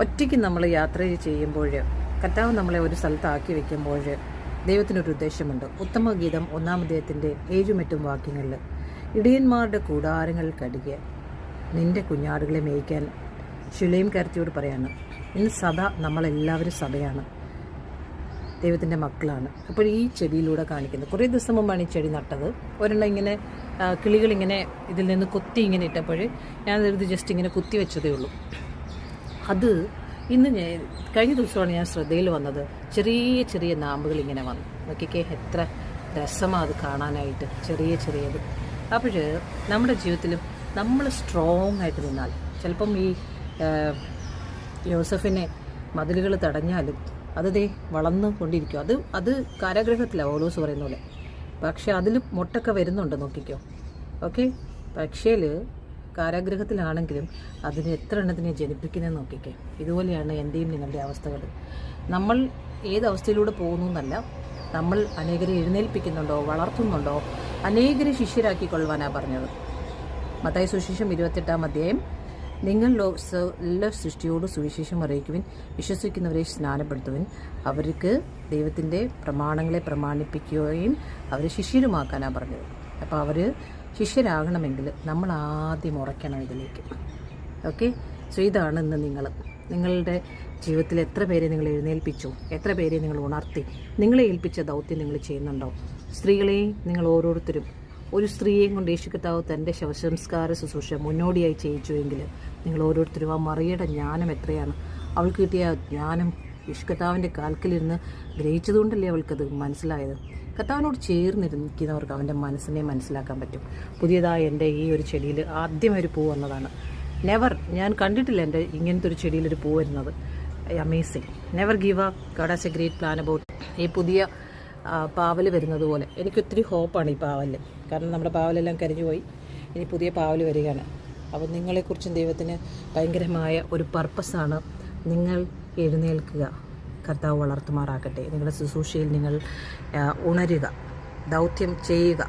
ഒറ്റയ്ക്ക് നമ്മൾ യാത്ര ചെയ്യുമ്പോൾ കർത്താവ് നമ്മളെ ഒരു സ്ഥലത്താക്കി വെക്കുമ്പോൾ ദൈവത്തിനൊരു ഉദ്ദേശമുണ്ട്. ഉത്തമഗീതം 1-ാം അധ്യായത്തിൻ്റെ 7-8 വാക്യങ്ങളിൽ ഇടയന്മാരുടെ കൂടാരങ്ങൾക്കടികെ നിന്റെ കുഞ്ഞാടുകളെ മേയ്ക്കാൻ ശുലൈംകാരത്തിയോട് പറയാണ്. ഇന്ന് സഭ, നമ്മളെല്ലാവരും സഭയാണ്, ദൈവത്തിൻ്റെ മക്കളാണ്. അപ്പോൾ ഈ ചെടിയിലൂടെ കാണിക്കുന്നത്, കുറേ ദിവസം മുമ്പാണ് ഈ ചെടി നട്ടത്. ഒരെണ്ണം ഇങ്ങനെ കിളികളിങ്ങനെ ഇതിൽ നിന്ന് കൊത്തി ഇങ്ങനെ ഇട്ടപ്പോൾ ഞാനത് ജസ്റ്റ് ഇങ്ങനെ കുത്തി വെച്ചതേ ഉള്ളൂ. അത് ഇന്ന് കഴിഞ്ഞ ദിവസമാണ് ഞാൻ ശ്രദ്ധയിൽ വന്നത്. ചെറിയ ചെറിയ നാമ്പുകൾ ഇങ്ങനെ വന്നു. നോക്കിക്കേ, എത്ര രസമാണ് അത് കാണാനായിട്ട്, ചെറിയത്. അപ്പോൾ നമ്മുടെ ജീവിതത്തിലും നമ്മൾ സ്ട്രോങ് ആയിട്ട് നിന്നാൽ, ചിലപ്പം ഈ യോസഫിനെ മതിലുകൾ തടഞ്ഞാലും അത് വളർന്നു കൊണ്ടിരിക്കും. അത് കാരാഗ്രഹത്തിലാണ് പൗലോസ് പറയുന്ന പോലെ. പക്ഷെ അതിൽ മുട്ടൊക്കെ വരുന്നുണ്ട്, നോക്കിക്കോ. ഓക്കെ, പക്ഷേ കാരാഗ്രഹത്തിലാണെങ്കിലും അതിന് എത്ര എണ്ണത്തിനെ ജനിപ്പിക്കുന്നത് നോക്കിക്കേ. ഇതുപോലെയാണ് എൻ്റെയും നിങ്ങളുടെ അവസ്ഥകൾ. നമ്മൾ ഏതവസ്ഥയിലൂടെ പോകുന്നു എന്നല്ല, നമ്മൾ അനേകരെ എഴുന്നേൽപ്പിക്കുന്നുണ്ടോ, വളർത്തുന്നുണ്ടോ, അനേകരെ ശിഷ്യരാക്കിക്കൊള്ളുവാനാണ് പറഞ്ഞത്. മത്തായി സുവിശേഷം 28-ാം അധ്യായം, നിങ്ങൾ എല്ലാ സൃഷ്ടിയോട് സുവിശേഷം അറിയിക്കുവിൻ, വിശ്വസിക്കുന്നവരെ സ്നാനപ്പെടുത്തുവിൻ, അവർക്ക് ദൈവത്തിൻ്റെ പ്രമാണങ്ങളെ പ്രമാണിപ്പിക്കുകയും അവരെ ശിഷ്യരുമാക്കാനാണ് പറഞ്ഞത്. അപ്പോൾ അവർ ശിഷ്യരാകണമെങ്കിൽ നമ്മൾ ആദ്യം ഉറയ്ക്കണം ഇതിലേക്ക്. ഓക്കെ, സോ ഇതാണ് ഇന്ന് നിങ്ങളുടെ ജീവിതത്തിൽ എത്ര പേരെ നിങ്ങൾ എഴുന്നേൽപ്പിച്ചു, എത്ര പേരെ നിങ്ങൾ ഉണർത്തി, നിങ്ങളെ ഏൽപ്പിച്ച ദൗത്യം നിങ്ങൾ ചെയ്യുന്നുണ്ടോ? സ്ത്രീകളെ, നിങ്ങൾ ഓരോരുത്തരും ഒരു സ്ത്രീയെയും കൊണ്ട് യേശു കർത്താവ് തൻ്റെ ശവസംസ്കാര ശുശ്രൂഷ മുന്നോടിയായി ചെയ്യിച്ചുവെങ്കിൽ നിങ്ങൾ ഓരോരുത്തരും ആ മറിയയുടെ ജ്ഞാനം എത്രയാണ്, അവൾക്ക് കിട്ടിയ ജ്ഞാനം യേശു കർത്താവിൻ്റെ കാൽക്കലിരുന്ന് ഗ്രഹിച്ചതുകൊണ്ടല്ലേ അവൾക്കത് മനസ്സിലായത്. കർത്താവിനോട് ചേർന്നിരിക്കുന്നവർക്ക് അവൻ്റെ മനസ്സിനെ മനസ്സിലാക്കാൻ പറ്റും. പുതിയതായ എൻ്റെ ഈ ഒരു ചെടിയിൽ ആദ്യമായി ഒരു പൂ വന്നതാണ്. ഞാൻ കണ്ടിട്ടില്ല എൻ്റെ ഇങ്ങനത്തെ ഒരു ചെടിയിലൊരു പൂ വരുന്നത്. Amazing. Never give up. God has A great plan about. ഈ പുതിയ പാവൽ വരുന്നത് പോലെ എനിക്കൊത്തിരി ഹോപ്പാണ് ഈ പാവലിൽ. കാരണം നമ്മുടെ പാവലെല്ലാം കരിഞ്ഞു പോയി, ഇനി പുതിയ പാവൽ വരികയാണ്. അപ്പോൾ നിങ്ങളെക്കുറിച്ചും ദൈവത്തിന് ഭയങ്കരമായ ഒരു പർപ്പസാണ്. നിങ്ങൾ എഴുന്നേൽക്കുക, കർത്താവ് വളർത്തുമാറാക്കട്ടെ. നിങ്ങളുടെ ശുശ്രൂഷയിൽ നിങ്ങൾ ഉണരുക, ദൗത്യം ചെയ്യുക.